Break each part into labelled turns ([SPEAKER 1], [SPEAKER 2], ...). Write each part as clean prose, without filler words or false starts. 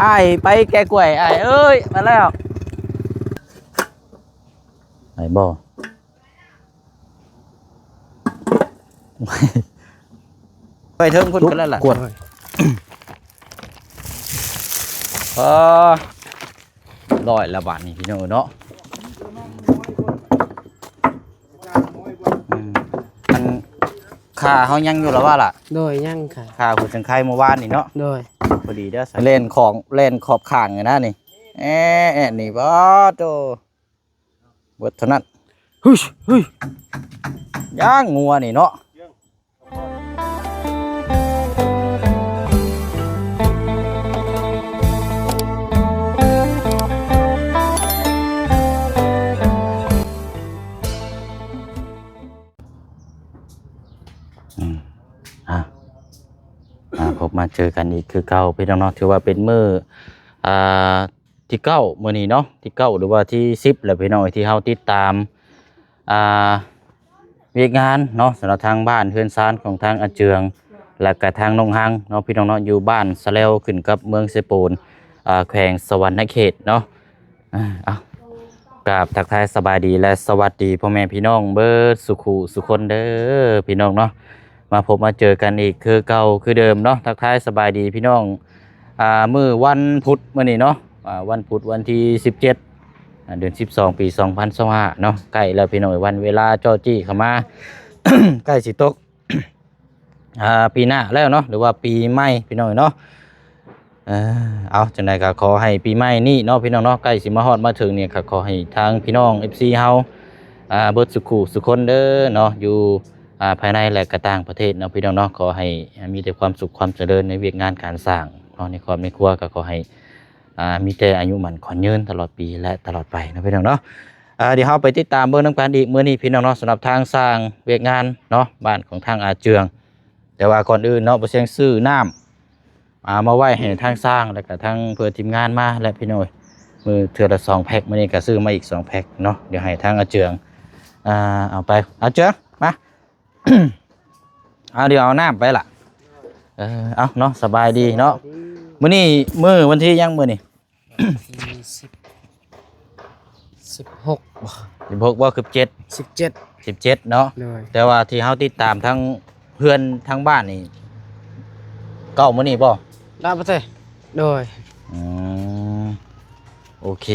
[SPEAKER 1] ไอ้ไปแกกล้วยไอ้เอ้ยมาแล้วไอ้บ่ไปเทิงพุ่นกันแล้วล่ะกวดลอยละบาทนี่พี่น้องเนาะอันขาเขายังอยู่แล้วว่าล่ะ
[SPEAKER 2] โดยยังค่ะ
[SPEAKER 1] ขาผู้จังไข่เมื่อวานนี่เนาะ
[SPEAKER 2] โดย
[SPEAKER 1] พอดีเด้อเล่นขอบข้างไงนะนี่นี่บ่โตเบิดเท่านั้นเฮ้ยย่างงัวนี่เนาะพบมาเจอกันอีกคือเก่าพี่น้องเนาะถือว่าเป็นมื้อที่เก้ามื้อนี้เนาะที่เก้าหรือว่าที่10แล้วพี่น้องที่เฮาติดตามเวียกงานเนาะสำหรับทางบ้านเฮือนซานของทางอาเจืองและก็ทางนงหังเนาะพี่น้องเนาะอยู่บ้านสะเลวขึ้นกับเมืองเซปูนแขวงสวรรณเขตเนาะกราบทักทายสบายดีและสวัสดีพ่อแม่พี่น้องเบิดสุขุสุคนเด้อพี่น้องเนาะมาพบมาเจอกันอีกคือเก่าคือเดิมเนาะทักทายสบายดีพี่น้องมื้อวันพุธมื้อนี้เนาะวันพุธวันที่17เดือน12ปี2025เนาะใกล้แล้วพี่น้องวันเวลาจ้อจี้เข้ามา ใกล้สิตกปีหน้าแล้วเนาะหรือว่าปีใหม่พี่น้องเนาะเอาจังได๋ก็ขอให้ปีใหม่นี้เนาะพี่น้องเนาะใกล้สิมาฮอดมาถึงเนี่ยก็ขอให้ทางพี่น้อง FC เฮาเบิดสุขุสุคนเด้อเนาะอยู่ภายในและก็ต่างประเทศเนาะพี่น้องเนาะขอให้มีแต่ความสุขความเจริญในเวียกงานการสร้างเนาะในครอบในครัวก็ขอให้มีแต่อายุมั่นขวัญยืนตลอดปีและตลอดไปนะพี่น้องเนาะเดี๋ยวเราไปติดตามเบิ่งนำกันอีกมื้อนี้พี่น้องเนาะสำหรับทางสร้างเวียกงานเนาะบ้านของทางอาเจืองแต่ว่าก่อนอื่นเนาะบ่เสียงซื้อน้ำมาไว้ให้ทางสร้างแล้วก็ทางเพื่อทีมงานมาและพี่น้อยมือเทื่อละ2แพ็คมื้อนี้ก็ซื้อมาอีก2แพ็คเนาะเดี๋ยวให้ทางอาเจืองเอาไปอาเจืองมาเดี๋ยวเอาน้ำไปล่ะเอาเนาะสบายดีเนาะมื้อนี้มื้อวันที่ยังมื้อนี้
[SPEAKER 2] 16
[SPEAKER 1] บ่คือ17เนาะแต่ว่าที่เฮาติดตามทั้งเพื่อนทั้งบ้านนี่เก้ามื้อนี้บ่
[SPEAKER 2] ได้บ่เต้โดย
[SPEAKER 1] โอเค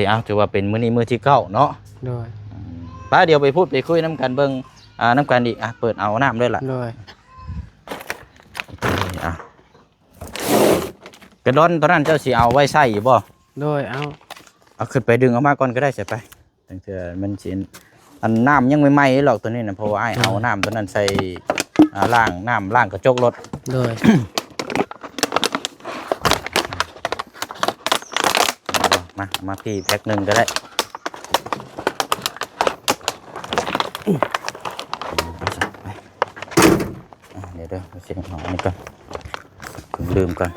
[SPEAKER 1] เอาถือว่าเป็นมื้อนี้มื้อที่9เนาะ
[SPEAKER 2] โดย
[SPEAKER 1] ป้าเดี๋ยวไปพูดไปคุยน้ำกันเบิ่งน้ำกันอีกเปิดเอาน้ำด้วยล่ะ
[SPEAKER 2] โดย
[SPEAKER 1] กระดอนตอนนั้นเจ้าสิเอาไว้ใส่อยู่บ่
[SPEAKER 2] โดยเอา
[SPEAKER 1] ขึ้นไปดึงออกมาก่อนก็ได้ใช่ไปตั้งแต่มันสิอันน้ำยังไม่ไหม้หรอกตัวนี้นะเพราะว่าเอาน้ำตัวนั้นใส่ล้างน้ำล้างกระจกรถ
[SPEAKER 2] โดย
[SPEAKER 1] มาพี่แพ็คหนึ่งก็ได้เดี๋ยวมาเช็ดหอมนี่ก่อนคุณลืมก่อน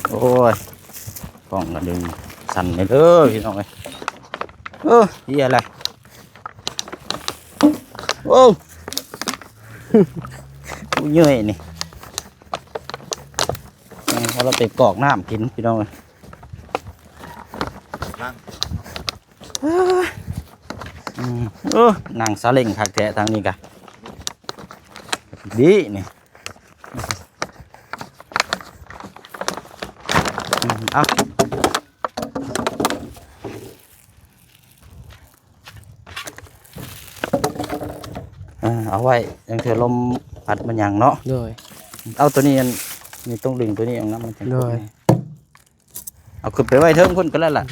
[SPEAKER 1] โอ้ยกล้องกระดึงสั่นเลยเด้อพี่น้องเลยเฮียอะไรโอ้เยอะนี่พอเราไปกรอกน้ำกินพี่น้องเลยนั่งซาเล้งคักแท้ทางนี้กันดีนี่เอาไว้ยังเธอลมพัดมันยังเนาะเอาตัวนี้นี่ต้องดึงตัวนี้เอาน้ำมันจะเอาขึ้นไปไว้เทิงพุ่นก็แล้วล่ะ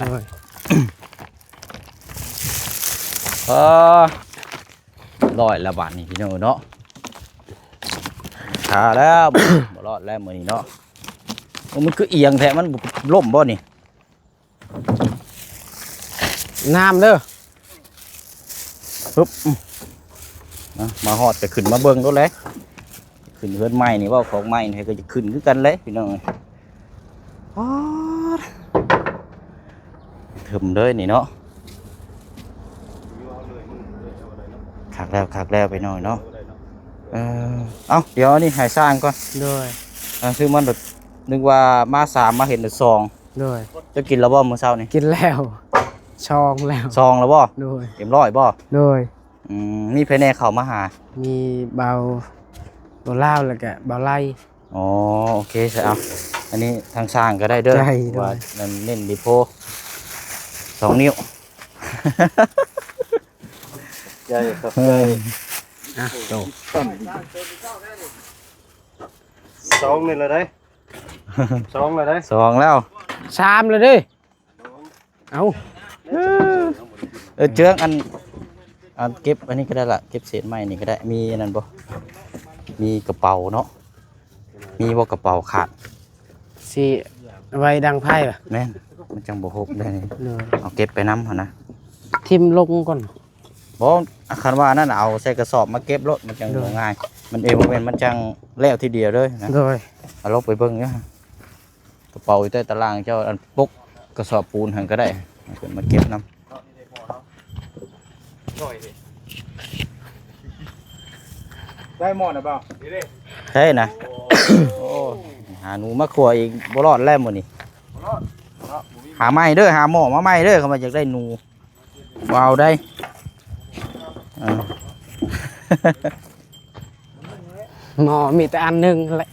[SPEAKER 1] ลอยละบาทนี่พี่น้องเนาะขาแล้วบ่รอดแล้วมือนี้เนาะมันคือเอียงแท้มันล่มบ่นี่
[SPEAKER 2] น้ำเด้อ
[SPEAKER 1] ปึ๊บมาหอดจะขึ้นมาเบิ้งรถเลยขึ้นเฮือนใหม่นี่ว่าของใหม่นี่ก็จะขึ้นคือกันเลยพี่น้อง ป๊าดถึมเลยนี่เนาะคักแล้วไปหน่อยเนาะเอาเดี๋ยวนี่ให้สร้างก่อน
[SPEAKER 2] โดย
[SPEAKER 1] คือมันแบบนึกว่ามาสามมาเห็นแต่ซอง
[SPEAKER 2] โดย
[SPEAKER 1] จะกินแล้วบ่มื้อเช้านี่
[SPEAKER 2] กินแล้วชองแล้ว
[SPEAKER 1] ซองแล้วบ่
[SPEAKER 2] โดย
[SPEAKER 1] เต็มร้อยบ่
[SPEAKER 2] โดย
[SPEAKER 1] มีไผแน่เข้ามาหา
[SPEAKER 2] มีเบาเล่าวแล้วก็เบาไล่
[SPEAKER 1] อ๋อโอเคใช่เอาอันนี้ทางสร้างก็ได้เด้อ
[SPEAKER 2] ได้
[SPEAKER 1] ว่านั่นเน้นดีโพ2 นิ้ว ใหญ่ครับใหญ่
[SPEAKER 2] อ่ะโต
[SPEAKER 3] สองนี่เลยได้สองเลยได้
[SPEAKER 1] สองแล้ว
[SPEAKER 2] ชามเลยดิเอา
[SPEAKER 1] เจืองอันเก็บอันนี้ก็ได้ละเก็บเศษไม้นี่ก็ได้มีอันนั้นบ่มีกระเป๋าเนาะมีบ่กระเป๋าขาด
[SPEAKER 2] สิไว้ดังไพ่ป่ะ
[SPEAKER 1] แม่นมันจังบ่ฮบได้นี่
[SPEAKER 2] โดย
[SPEAKER 1] เอาเก็บไปนำหั่นนะ
[SPEAKER 2] ทิมลงก่อน
[SPEAKER 1] บ่คันว่านั่นน่ะเอาใส่กระสอบมาเก็บรถมันจังบ่ง่าย มันเองบ่แม่นมันจังแล้วทีเดียวเลยนะ
[SPEAKER 2] โดย
[SPEAKER 1] เอาลบไปเบิ่งเนาะกระเป๋าอยู่ใต้ตารางเจ้าอันปุกกระสอบปูนหั่นก็ได้เอาขึ้นมาเก็บนำ
[SPEAKER 3] ได้หมดหรือเปล่า
[SPEAKER 1] ใช่นะ โอ้หาหนูมาขัวอีกบ่รอดแล้วมื้อนี้หาไม้เด้อหาหม้อมาไม้เด้อเขามาอยากได้หนูบ่เอาได้อ่า
[SPEAKER 2] หมอมีแต่อันหนึงแหละ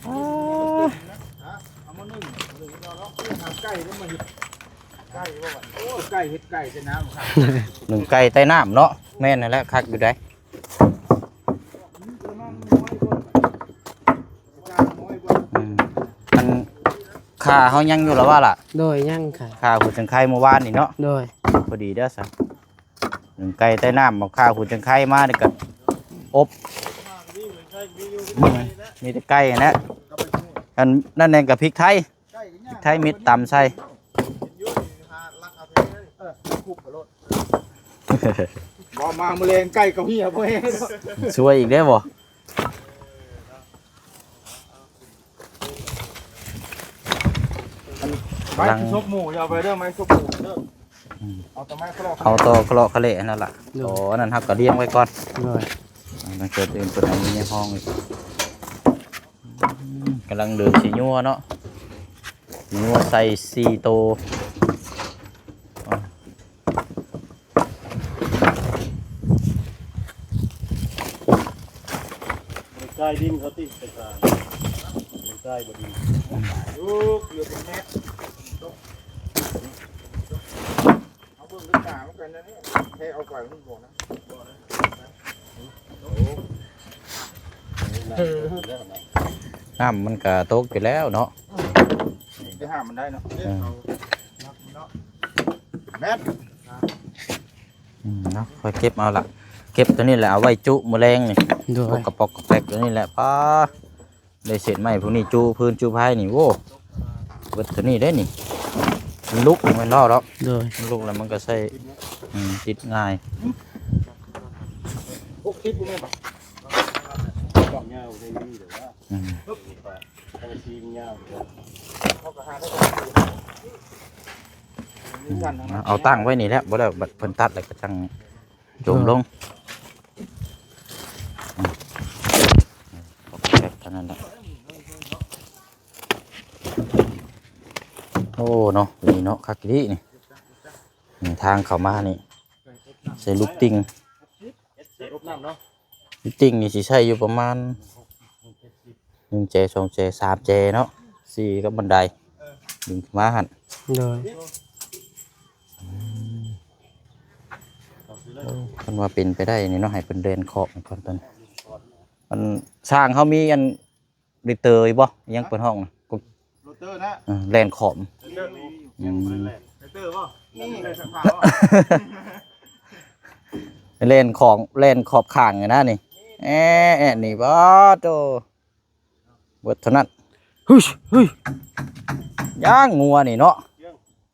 [SPEAKER 3] ไก่ก็มาเห็ดไก่ว่าโอ้ไก่เห็ดไก่จะน้ำครับ
[SPEAKER 1] หนึ่งไก่ใต้น้ำเนาะแม่นนั่นแหละคักอยู่ได้อืมอันค่าเฮายังอยู่แล้วว่าล่ะ
[SPEAKER 2] โดยยังค่ะ
[SPEAKER 1] ค่าหูจังไข่เมื่อวานนี่เนาะ
[SPEAKER 2] โดย
[SPEAKER 1] พอดีเด้อสัหนึ่งไก่ใต้น้ำเอาข้าวหูจังไข่มานี่ก็อบมีแต่ไก่นะอันนั่นเองกับพริกไทยพริกไทยมิดตำใส่
[SPEAKER 3] บอกมาเมลงไก่กับเฮียพ่อเอง
[SPEAKER 1] ช่วยอีกได้อบ่
[SPEAKER 3] ไม้ซุปหมูอย่าไปเด้อไม้ซุปหมูเด้อเอาแต่ไม้กรอก
[SPEAKER 1] เอาต่อเคราะห์คะเละนั่นล่ะโอ้อันนั้นครับก็เลี้ยงไว้ก่อน
[SPEAKER 2] โดย
[SPEAKER 1] มันเกิดเองตัวไหนในห้องอีกกำลังเดินสีนัวเนาะสีนัวใส่4 โตว
[SPEAKER 3] ไก่ดินเขาติดไปกลางไก่บดีลูกเหลือเป็นแม็กเอาเบิ่งด้วยตาเขากันนะเนี่ยให้เอาไก่มันบอกนะ
[SPEAKER 1] น้ำมันก็ตกอยู่แล้วเนาะ
[SPEAKER 3] จะห้ามมันได้เนาะแมท
[SPEAKER 1] เนาะค่อยเก็บเอาละเก็บตัวนี้แหละเอาไว้จุมื้อแรงนี่
[SPEAKER 2] โด
[SPEAKER 1] พวย กกระปอกกระแปกตัวนี้แหละป้าได้เสร็จไหมพวกนี้จูพื้นจูพายนี่โว้เบิดตัวนี้ได้นี่มันลุกมันล่อแล้ว
[SPEAKER 2] โดย
[SPEAKER 1] มันลุกแล้วมันก็ใส่ติดง่าย
[SPEAKER 3] พวกคิดกูไม่บอกบอกเงาในนี้หรือว่า
[SPEAKER 1] อืม
[SPEAKER 3] ทางทีมเงาเขาก็หาได้
[SPEAKER 1] เอาตั้งไว้นี่แหละบ่ได้บัดเพิ่นตัดแล้วก็จังโจมลงแบบเท่านั้นแหละโอ้เนาะนี่เนาะคักดีนี่ทางเข้ามานี่ใส่ลูกติ่ง
[SPEAKER 3] รบน้ำเนาะ
[SPEAKER 1] ลูกติ่งนี่สิใช้อยู่ประมาณ1 เจ 2 เจ 3 เจเนาะ4กับบันไดดึงขึ้นมาหั่น
[SPEAKER 2] โดย
[SPEAKER 1] เพิ่นว่าเป็นไปได้นี่เนาะให้เพิ่นเดินขอบก่อนตอนนี้มันสร้างเขามีอันริเตอร์อยู่บ่ยังเปิดห้องน่ะก็
[SPEAKER 3] โรเตอร์นะ
[SPEAKER 1] แล่นขอบ
[SPEAKER 3] โรเตอร์ป่ะนี่เลยสักผ้า
[SPEAKER 1] เล่นของเล่นขอบข้างไงนะนี่นี่บ่โตเบิดเท่านั้น
[SPEAKER 2] เฮ้ยเฮ้ย
[SPEAKER 1] ย่างงัวนี่เนาะ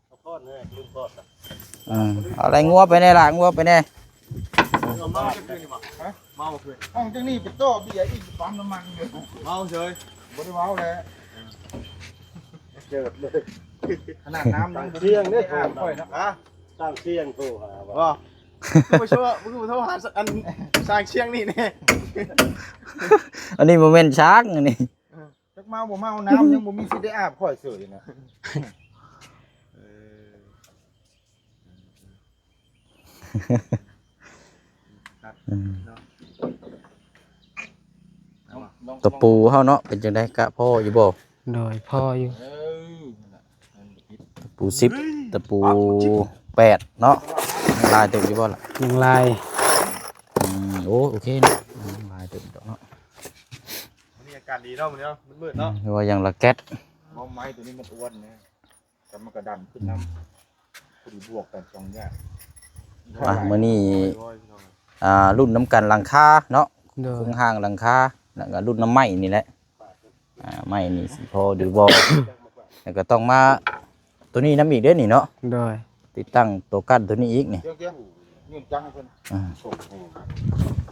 [SPEAKER 3] เอาก้อนเลยลืมก้อน
[SPEAKER 1] เอาอะไรงัวไปแน่ล่ะงัวไปแน่
[SPEAKER 3] เอาเมาจะคืนนี่บ่ฮะเมาคืนห้องจังนี่เป็นโต๊ะเบียร์อีกปั๊มน้ำมันอยู่เมาเฉยบ่ได้เมาแล้ว เจิดเลย
[SPEAKER 4] ขนาดน้ำ
[SPEAKER 3] ตั้งเสียงเนี่ย
[SPEAKER 4] อาบค่อยนะอ่ะ
[SPEAKER 3] ตั้งเสียงโทรหา
[SPEAKER 4] บ่
[SPEAKER 3] ว่า
[SPEAKER 4] มึงมาช่วยมึงมาโทรหาอันสร้างเชียงนี่แน่
[SPEAKER 1] อันนี้โมเมนต์ช้างอันนี้
[SPEAKER 4] จักเมาบ่เมาน้ำยังบ่มีสิทธิ์ได้อาบค่อยเสืออยู่นะ
[SPEAKER 1] ตะปูเฮาเนาะเป็นจังได๋กะพ่ออยู่บ่
[SPEAKER 2] โดยพ่ออยู่
[SPEAKER 1] ตะปู10ตะปู8เนาะลายเต็มอยู่บ่ล่ะ
[SPEAKER 2] ยังลาย
[SPEAKER 1] โอ้โอเคเนาะลายเต็มดอกเนาะ
[SPEAKER 4] วันนี้อากาศดีเนาะมื้อนี้เนาะมันมืดเนาะ
[SPEAKER 1] หรือว่ายังละแก๊ส
[SPEAKER 4] มองไม้ตัวนี้มันอ้วนนะแต่มันกระดันขึ้นน้ำพอดีบวกกันสองอย่าง
[SPEAKER 1] มื้อนี้รุ่นน้ำกันหลังคาเนาะ
[SPEAKER 2] โดย
[SPEAKER 1] เครื่องห้างหลังคาแล้วก็รุ่นน้ำไม้นี่แหละไม้นี่สิพอหรือบ่ แล้วก็ต้องมาตัวนี้น้ำอีกเด้อนี่เนาะ
[SPEAKER 2] โดย
[SPEAKER 1] ติดตั้งตัวกั้นตัวนี้อีกนี่
[SPEAKER 4] เกี่ยวยืนจังให้เพิ่น
[SPEAKER 1] อ่า
[SPEAKER 4] ส่ง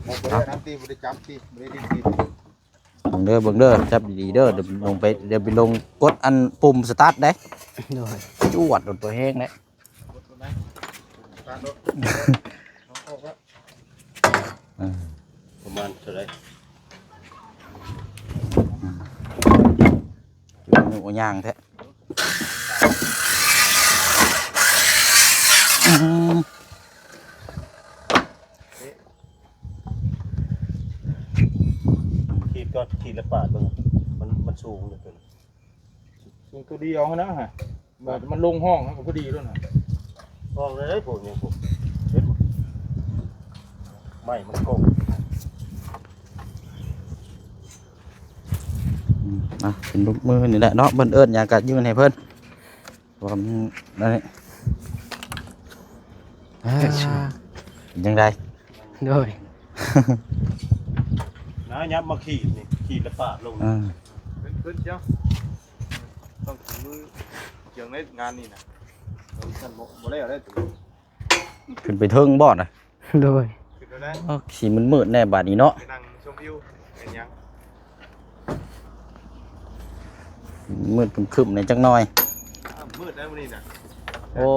[SPEAKER 4] มองไปได้น้ำตีบ่ได้จับตีบ่ได้ดิ้นตี
[SPEAKER 1] เบิ่งเด้อจับดีๆเด้อเดี๋ยวลงไปเดี๋ยวไปลงกดอันปุ่มสตาร์ทได้
[SPEAKER 2] โดย
[SPEAKER 1] จวดโดนตัวแห้งได้
[SPEAKER 3] ประมาณเท่าไหร่
[SPEAKER 1] อยู่ในย่างแท้
[SPEAKER 3] ขีดก็ขีดละปาดเบิ่งมันสูงเหลือเกิน
[SPEAKER 4] ยิงตัวเดียวนะฮะมันลงห้องก็พอดีด้วยนะ
[SPEAKER 3] ห้องเลยพวกนี้ผมเห็นบ่ไม่มันโกง
[SPEAKER 1] เป็นลูกมือนี่แหละเนาะเบิ่นเอิ้นอยากกัดยืนให้เพิ่นว่ามันนั่นนี่ยังไง
[SPEAKER 2] โดย
[SPEAKER 3] นะยับมาขีดนี่ขีดละปาดลง
[SPEAKER 4] ขึ้นเจ้าต้องถึงมือเกี่ยงในงานนี่นะท่านบ่ได้อะไรตัว
[SPEAKER 1] ขึ้นไปเทิงบ่อนอ่ะ
[SPEAKER 2] โดย
[SPEAKER 4] ขึ้นแล้วนะ
[SPEAKER 1] สีมันมืดแน่บาดนี้เนาะ
[SPEAKER 4] ไปนั่งชมวิวเป็นยัง
[SPEAKER 1] มืดครึมๆในจังน้อย
[SPEAKER 4] มืดแล้วมื้อนี้น่ะ
[SPEAKER 1] โอ้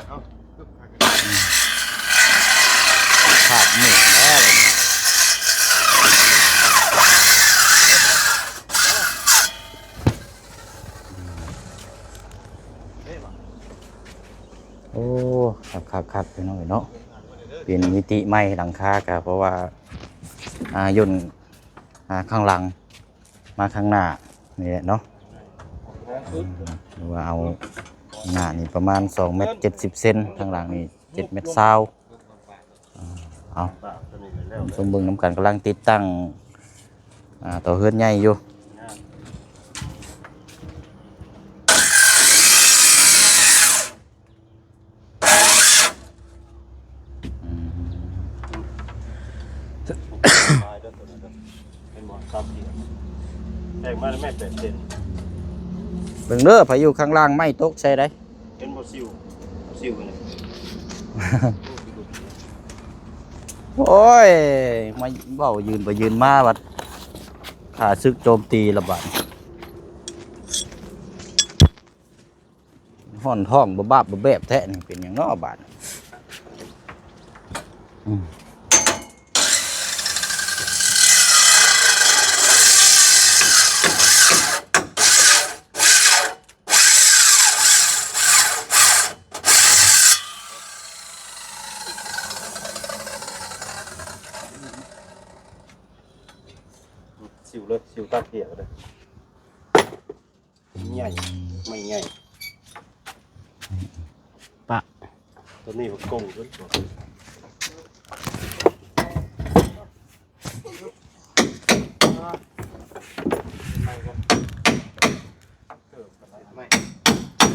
[SPEAKER 4] เอ้า
[SPEAKER 1] ขาดมืดแล้วโอ้ครับไปหน่อยเนาะเป็นมิติใหม่หลังคากะเพราะว่าย่นข้างหลังมาข้างหน้านี่แหละเนาะหรือว่าเอาหน้านี่ประมาณ2 เมตร 70 เซนข้างหลังนี่7 เมตร 20เอา
[SPEAKER 3] ปาดตัวนี้แล้ว
[SPEAKER 1] สมเบึงน้ำกันกำลังติดตั้งต่อเฮือนใหญ่อยู่
[SPEAKER 3] ตายแล้วตัวนั้นเป็นบ่ซ้ำเดียวแตกมาแล้วแม่8เซน
[SPEAKER 1] เบิ่งเด้อพายุข้างล่างไม่ตกใช่ได้
[SPEAKER 3] เป็นบ่ซิวกันเลย
[SPEAKER 1] โอ้ยมาเบ้ายืนไปยืนมาบัดขาซึกโจมตีระบาดห่อนท้องบ่บาบบ่แบบแท้นี่เป็นอย่างน้อบาด
[SPEAKER 3] ซิวเลยซิวตาเขียวเลยใหญ่ไม่ใหญ่
[SPEAKER 2] ปะ
[SPEAKER 3] ตัวนี้มันโกงขึ้นตัว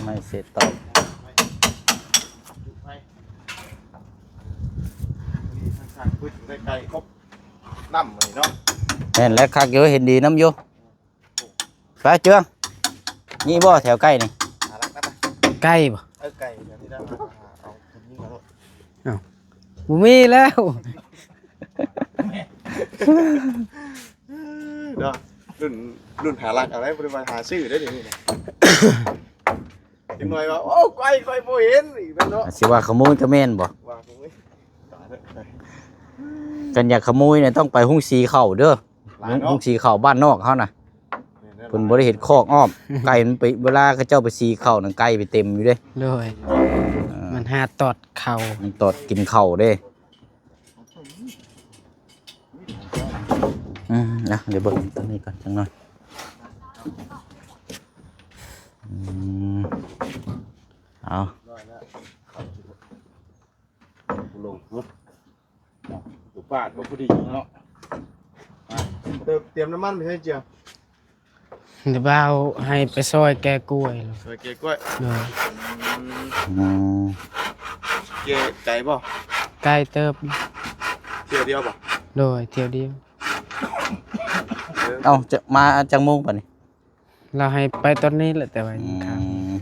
[SPEAKER 1] ไม่เสร็จต่อ
[SPEAKER 4] ทางพื้นใกล้ๆครบน้ำเลยเนาะ
[SPEAKER 1] แม่นแล้วคักเยอะเห็นดีน้ำอยู่ไปเจืองนี่บ่แถวใกล้นี่
[SPEAKER 4] หารักนะ
[SPEAKER 2] ใกล้บ่
[SPEAKER 4] ไก่เดี๋ยวที่ได้เอาคนนี้มาแล้ว
[SPEAKER 2] บ่มีแล้ว
[SPEAKER 4] เนาะรุ่นหารักอะไรบริวารหาชื่อได้เดี๋ยวนี้นะ จังหน่อยว่าโอ้ไกลบ่เห็นอีกแล้วเนาะ
[SPEAKER 1] สิว่าขโมยก็แม่นบ่
[SPEAKER 4] ว่าคงไม่ตายแล้ว
[SPEAKER 1] กันอยากขโมยเนี่ยต้องไปหุ้งสีเข้าเด้อ
[SPEAKER 4] หลายเนาะ
[SPEAKER 1] หุ้งสีเข้าบ้านนอกเฮาน่ะเพิ่นบ่ได้เฮ็ดคอกอ้อม ไก่มันไปเวลาเขาเจ้าไปสีเข้านั่นไก่ไปเต็มอยู่เด้
[SPEAKER 2] โดยมันหาตอดเข่า
[SPEAKER 1] มันตอดกินข้าวเด้นะเดี๋ยวเบิ่งตรงนี้ก่อนจังหน่อยเอา
[SPEAKER 3] ลงปุ๊บอยู่ปาดบ่พอดีเนาะ
[SPEAKER 4] เตรียมน้ำมันไปให้เจียว
[SPEAKER 2] เดี๋ยวบ่าวให้ไปซอยแกกล้วยเลย
[SPEAKER 4] สวยเก๋กล้วย
[SPEAKER 2] โดย
[SPEAKER 1] อืม
[SPEAKER 4] เก๋ใจบ่
[SPEAKER 2] ใกล้เติบ
[SPEAKER 4] เที่ยวเดียวบ่
[SPEAKER 2] โดยเที่ยวเดียว
[SPEAKER 1] เอาจะมาจังโมงป่ะนี่
[SPEAKER 2] เราให้ไปตอนนี้แหละแต่ว่า
[SPEAKER 1] อื
[SPEAKER 2] ครับ
[SPEAKER 1] ม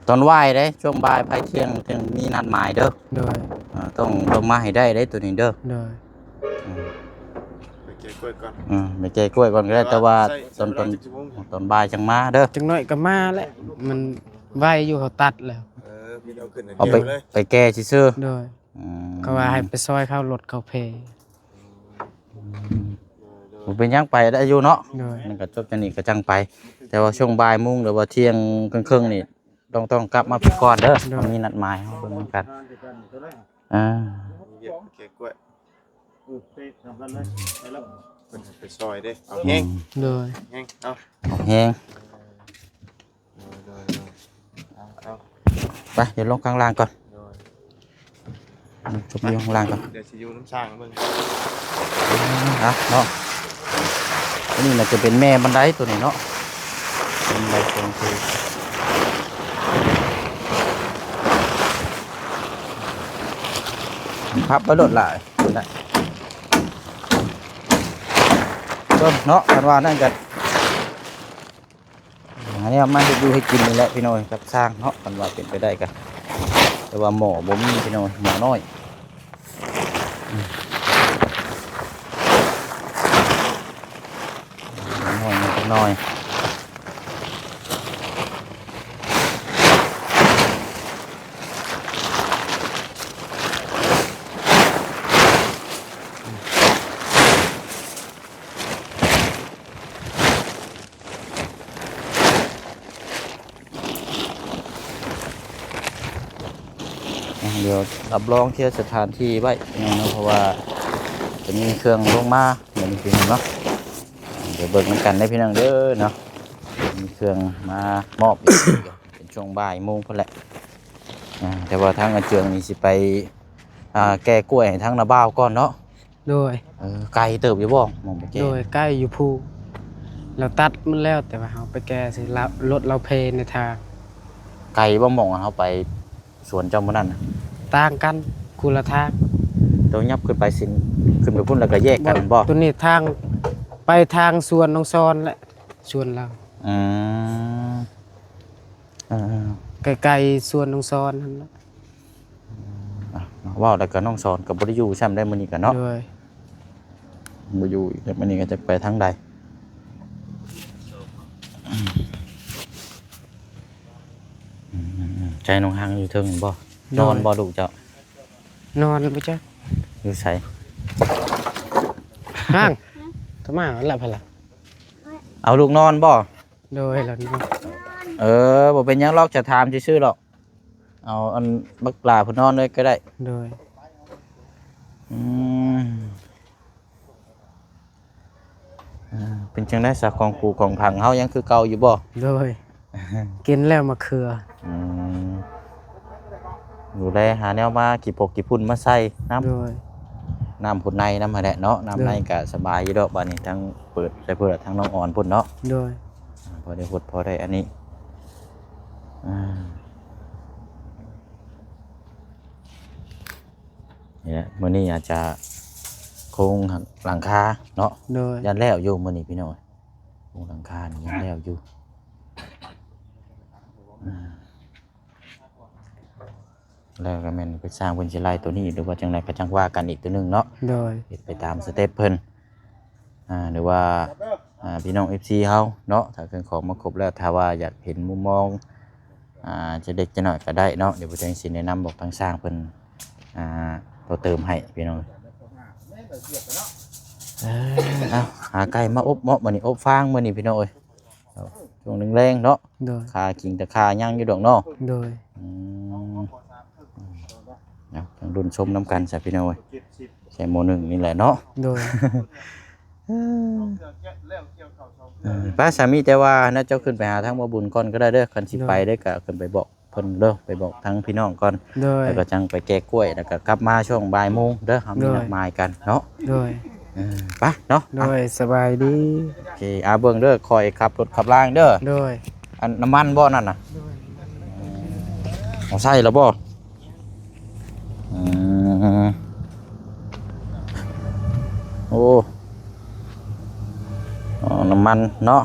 [SPEAKER 1] ตอนว่ายเด้ช่วงบ่ายไปเที่ยงถึงมีนัดหมายเด้อ
[SPEAKER 2] โดย
[SPEAKER 1] ต้องลงมาให้ได้เด้ตัวนี้เด้อ
[SPEAKER 2] โดย
[SPEAKER 1] อืม
[SPEAKER 4] ไปเก๋กล้วยก่อน
[SPEAKER 1] ไม่ใจกล้วยก่อนก็ได้แต่ว่าตอนตอนบ่ายจังมาเด้อ
[SPEAKER 2] จังน้อยก็มาแหละมันไวอยู่เขาตัดแล้ว
[SPEAKER 4] มีเอาขึ้น
[SPEAKER 1] เอา
[SPEAKER 4] เดี
[SPEAKER 1] ไป
[SPEAKER 4] ยวเลย
[SPEAKER 1] ไปแก้ซื่อ
[SPEAKER 2] โดย
[SPEAKER 1] ๆอืม
[SPEAKER 2] ก็ว่าให้ไปซอยเข้ารถเขาเพ
[SPEAKER 1] ผมเป็นยังไปได้อยู่เนาะ
[SPEAKER 2] โดย
[SPEAKER 1] นั่นก็จบจังนี้ก็จังไป แต่ว่าช่วงบ่ายโมงหรือว่าเที่ยงครึ่งๆนี่ต้องกลับมาพี่ก่อนเด้อต้องมีนัดหมายเฮาเบิ่งนำกันอ่า
[SPEAKER 4] เก๋กล้วย
[SPEAKER 3] ไปทำกันเลยไปแล้ว
[SPEAKER 4] ไปซอยเด้เอาแห้ง
[SPEAKER 2] โดย
[SPEAKER 4] แห้งเอา
[SPEAKER 1] แฮง
[SPEAKER 4] เอา
[SPEAKER 1] ไปเดี๋ยวลงข้างล่างก่อนจบอยู่ข้างล่างก่อน
[SPEAKER 4] เดี๋ยวสิอยู่น้ำช่างมึง
[SPEAKER 1] เนาะอันนี้น่าจะเป็นแม่บันไดตัวนี้เนาะบันไดตรงคือพับไปโดดหลายได้เบิ่มเนาะกันว่านั่นกันอันนี้มาให้ดูให้กินนี่แหละพี่น้อยกับสร้างเนาะกันว่าเป็นไปได้กันแต่ว่าหมอบ่มีพี่น้อยหมอน้อยน้อยเดี๋ยวรับรองเที่ยวสถานที่ไว้นะเพราะว่าจะมีเครื่องลงมาเหมือนพี่น้องเนาะเดี๋ยวเบิกน้ำกันได้พี่น้องเด้อเนาะมีเครื่องมามอบอีก เป็นช่วงบ่ายโมงพอแหละแต่ว่าทางอาเจืองนี่สิไปแก้กล้วยให้ทางนาบ้าวก่อนเนาะ
[SPEAKER 2] โดย
[SPEAKER 1] ไกลเติบอยู่บ่มองไปแก้
[SPEAKER 2] โดยใกล้อยู่ภูเราตัดมันแล้วแต่ว่าเราไปแก้สิรถเราเพในทาง
[SPEAKER 1] ไกลบ่มองเขาไปสวนเจ้ามื้อนั้นน่ะ
[SPEAKER 2] ต่างกันกุละทาง
[SPEAKER 1] ตัวยับขึ้นไปสินขึ้นไปพุ่นแล้วก็แยกกันบ่
[SPEAKER 2] ตัวนี้ทางไปทางสวนน้องซอนแหละสวนเรา
[SPEAKER 1] อืม
[SPEAKER 2] ไกลๆสวนน้องซอนนั่นแหละ
[SPEAKER 1] ว้าวแล้วก็น้องสอนก็บ่ได้อยู่ซ้ำได้มื้อนี้ก็เนาะ
[SPEAKER 2] โดย
[SPEAKER 1] บ่อยู่อีกแล้วมื้อนี้ก็จะไปทางใดใจน้องหางอยู่เทิงบ่นอนบ่ลูกเจ้าน
[SPEAKER 2] อนไปจ้ะ
[SPEAKER 1] อยู่ไส
[SPEAKER 2] ห้างทำไมหลับพลัง
[SPEAKER 1] เอาลูกนอนบ่
[SPEAKER 2] โดยเรานี่
[SPEAKER 1] บ่เป็นหยังหรอกจะถามซื่อๆหรอกเอาอันบักปลาเพิ่นนอนเลยก็ได้
[SPEAKER 2] โดย
[SPEAKER 1] เป็นจังได๋ซะของกูของพังเฮายังคือเก่าอยู่บ่
[SPEAKER 2] โดยกินแล้วมาเคือ
[SPEAKER 1] ดูแลหาแนวมากี่ปกกี่พุ่นมาใส่น้
[SPEAKER 2] โดย
[SPEAKER 1] ำน้ำพุ่นในน้ำหาแหละเนาะน้ำในก็สบายอยู่ดอกบัดนี้ทั้งเปิดใส่เพื่อทั้งน้องอ่อนพุ่นเนาะ
[SPEAKER 2] โดย
[SPEAKER 1] พอได้หดพอได้อันนี้นี่แหละมื้อนี้อาจจะโครงหลังคาเนาะ
[SPEAKER 2] โดย
[SPEAKER 1] ยันแล้วอยู่มื้อนี้พี่น้อยโครงหลังคานี่ยันแล้วอยู่แล้วก็แม่นไปสร้างเพิ่นสิไล่ตัวนี้หรือว่าจังไดก็จังว่ากันอีกตัวหนึงเนาะ
[SPEAKER 2] โดย
[SPEAKER 1] เฮ็ดไปตามสเต็ปเพิ่นหรือว่า พี่น้อง FC เฮาเนาะถ้าเครื่องของมาครบแล้วถ้าว่าอยากเห็นมุมมองจะเด็กจะหน่อยก็ได้เนาะเดี๋ยวผมจะสิแนะนำบอกทางสร้างเพิ่นตัวเติมให้พี่น้องเอาหาไก่มาอบเมาะมื้อนี้อบฟางมื้อนี้พี่น้องเอ้ยช่วงแรงๆเนาะ
[SPEAKER 2] โดย
[SPEAKER 1] ขากิ่งตะขาย่างอยู่ดอกเนาะ
[SPEAKER 2] โดย
[SPEAKER 1] เอาทางรุ่นชมน้ำกันซะพี่น้องเอ้ยใช่โมหนึ่งนี่แหละเนาะ
[SPEAKER 2] โดย
[SPEAKER 1] ป้าสามีแต่ว่าน่าเจ้าขึ้นไปหาทางบ่บุญก่อนก็ได้เด้อคันสิไปได้ก็ขึ้นไปบอกเพิ่นเด้อไปบอกทั้งพี่น้องก่อน
[SPEAKER 2] โดย
[SPEAKER 1] แล้วก็จังไปแก้กล้วยแล้วก็กลับมาช่วงบ่ายโมงเด้อเฮามีนัดหมายกันเนาะ
[SPEAKER 2] โดย
[SPEAKER 1] ไปเนาะ
[SPEAKER 2] โดยสบายดี
[SPEAKER 1] โอเคเบิ่งเด้อคอยขับรถขับล่างเด้อ
[SPEAKER 2] โดย
[SPEAKER 1] อันน้ำมันบ่นั่นน่ะเอาใส่แล้วบ่โอ้น้ำมันเนาะ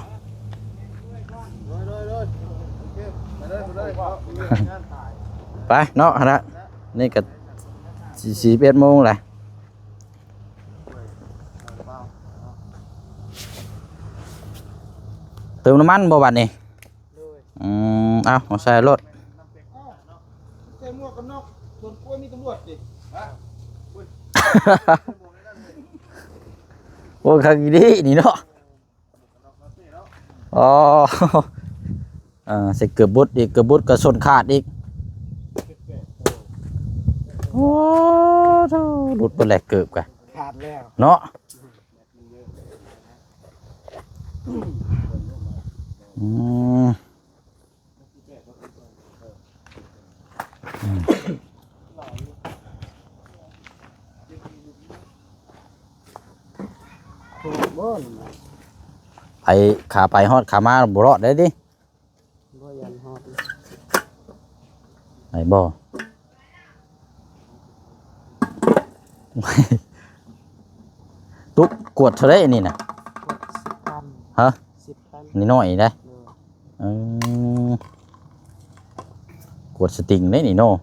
[SPEAKER 1] ไปเนาะฮะนี่ก็41 โมงแหละเติมน้ำมันบ่บัดนี้เอาใส่รถ
[SPEAKER 3] ใส่หมวกกันน็อกส่วนกล้วยมีตำรวจดิฮะ
[SPEAKER 1] โอ้คักดีนี่เนาะอ๋อใส่เกือบบุดอีกเกือบบุดก็ส้นขาดอีกโอ้โธ่หลุดไปแหลกเกือบกัน
[SPEAKER 2] ขาดแล้ว
[SPEAKER 1] เนาะไปขาไปฮอดขามาบ่รอดได้ดิ
[SPEAKER 2] บ่ยันฮอด
[SPEAKER 1] ไหนบ่ ตุ๊กกวดเท่าไรนี่น่ะ
[SPEAKER 2] 10,000
[SPEAKER 1] ฮะ
[SPEAKER 2] 10,000
[SPEAKER 1] นี่น้อยได้กวดสติงได้นี่เนาะ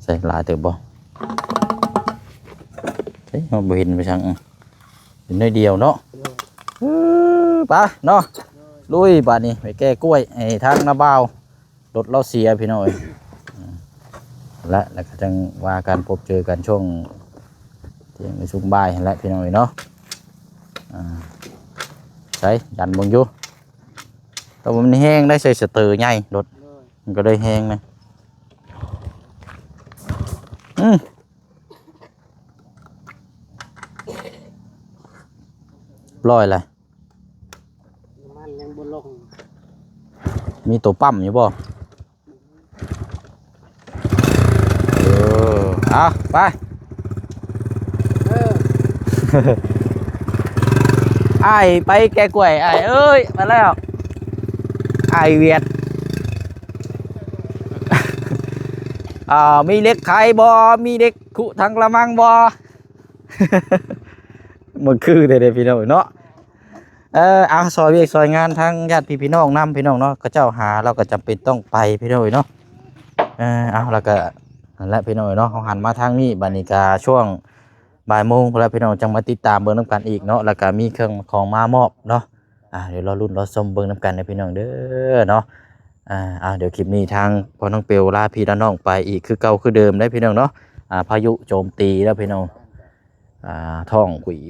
[SPEAKER 1] ใส่หลายเติบบ่เฮ้ยบ่เห็นไปสั่งเห็นน้อยเดียวเนาะไปเนาะลุยบาดนี้ไปแก้กล้วยไอ้ทางนาบ่าวรถเราเสียพี่น้อยแล้วก็จังว่าการพบเจอกันช่วงเที่ยงในช่วงบ่ายและพี่น้อยเนาะใส่ยันบงอยู่แต่ว่ามันแห้งได้ใส่สเตอร์ใหญ่รถมันก็ได้แห้งนะปล่อยเลย
[SPEAKER 2] น้ำมันยังบ่ลง
[SPEAKER 1] มีตัวปั๊มอยู่บ่เอาไปไอ้ไปแกกล้วยไอ้เอ้ยมาแล้วไอ้เวียด มีเล็กไข่บ่มีเด็กขุทั้งละมังบ่ มันคือเด็ดๆพี่น้องเนาะเอาซอยเวียกซอยงานทั้งญาติพี่น้องนำพี่น้องเนาะก็เจ้าหาเราก็จำเป็นต้องไปพี่น้องเนาะเอาแล้วก็นั่นแหละพี่น้องเนาะเขาหันมาทางนี้บัดนี้ก็ช่วงบ่ายโมงแล้วพี่น้องจังมาติดตามเบิ่งน้ำกันอีกเนาะแล้วก็มีเครื่องของมามอบเนาะเดี๋ยวรอรุ่นรอชมเบิ่งน้ำกันนะพี่น้องเด้อเนาะเดี๋ยวคลิปนี้ทางพ่อน้องเปียวลาพี่ลาน้องไปอีกคือเก่าคือเดิมได้พี่น้องเนาะพายุโจมตีแล้วพี่น้องท้อง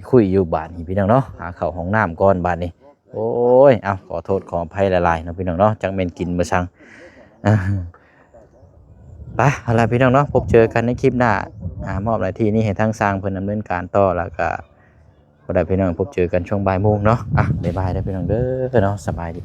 [SPEAKER 1] คุยอยู่บ้านนี่พี่น้องเนาะหาข้าวห้องน้ำก่อนบ้านนี้โอ้ยขอโทษขออภัยหลายๆนะพี่น้องเนาะจังเมนกินมาสั่งไปอะไรพี่น้องเนาะพบเจอกันในคลิปหน้ามอบหน้าที่นี้ให้ทางสร้างเพิ่นดำเนินการต่อแล้วก็บ่ได้พี่น้องพบเจอกันช่วงบ่ายโมงเนาะบ๊ายบายได้พี่น้องเด้อเนาะสบายดี